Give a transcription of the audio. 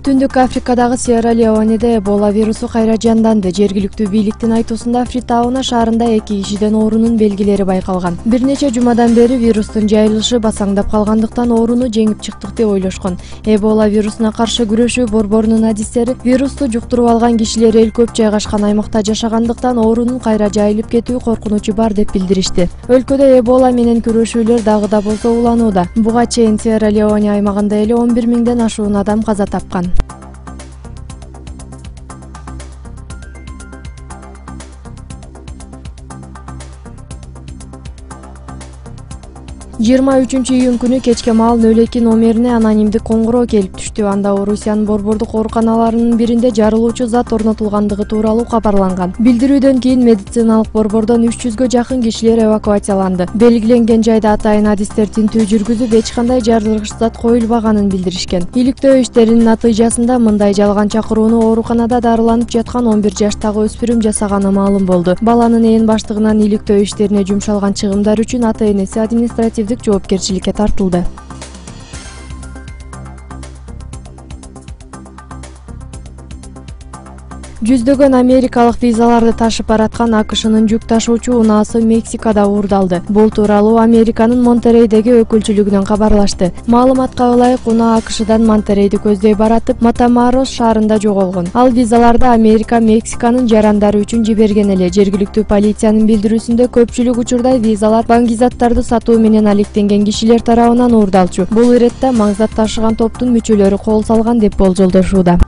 Түндүк Африкадагы Сьерра-Леонеде Эбола вирусу кайра жанданды. Жергиликтүү бийликтин айтуусунда Фритауна шаарында 2 кишиден оорунун белгилери байкалган. Бир нече жумадан бери вирустун жайылышы басаңдап калгандыктан ооруну жеңип чыктык деп ойлошкон. Эбола вирусуна каршы күрөшүү борборунун адистери вирусту жуктуруп алган кишилер эл көп жайгашкан аймакта жашагандыктан оорунун кайра жайылып кетүү коркунучу бар деп билдиришти. Өлкөдө Эбола менен күрөшүүлөр дагы да болсо уланууда. Буга чейин Сьерра-Леоне аймагында эле 11 миңден ашуун адам каза тапкан. 23 күнү кечке маал 02 номерине анонимдик коңгуроо келип түштү. Анда Орусиянын борбордук ооруканаларынын биринде жарылуучу зат орнотулгандыгы тууралуу кабарланган. Билдирүүдөн кийин медициналык борбордон 300гө жакын кишилер эвакуацияланды. Белгиленген жайда атайын адистер тинтүү жүргүзүп, эч кандай жарылгыч зат коюлбаганын билдиришкен. Иликтөө иштеринин натыйжасында мындай жалган чакырууну ооруканада дарыланып жаткан 11 жаштагы өспүрүм жасаганы маалым болду. Баланын ээн баштыгынан иликтөө иштерине жумшалган чыгымдар үчүн ата-энеси административдик жоопкерчиликке тартылды. Жүздөгөн америкалык визаларды ташып бараткан АКШнын жүк ташуучу унаасы Мексикада уурдалды. Бул тууралуу Американын Монтерейдеги өкүлчүлүгүнөн кабарлашты. Маалыматка ылайык, унаа АКШдан Монтерейди көздөй баратып, Матаморос шаарында жоголгон. Ал визаларды Америка Мексиканын жарандары үчүн жиберген эле. Жергиликтүү полициянын билдирүүсүндө көпчүлүк учурда визалар баңгизаттарды сатуу менен алектенген кишилер тарабынан уурдалчу. Бул иретте маңзат ташыган топтун мүчөлөрү кол салган деп болжолдошууда.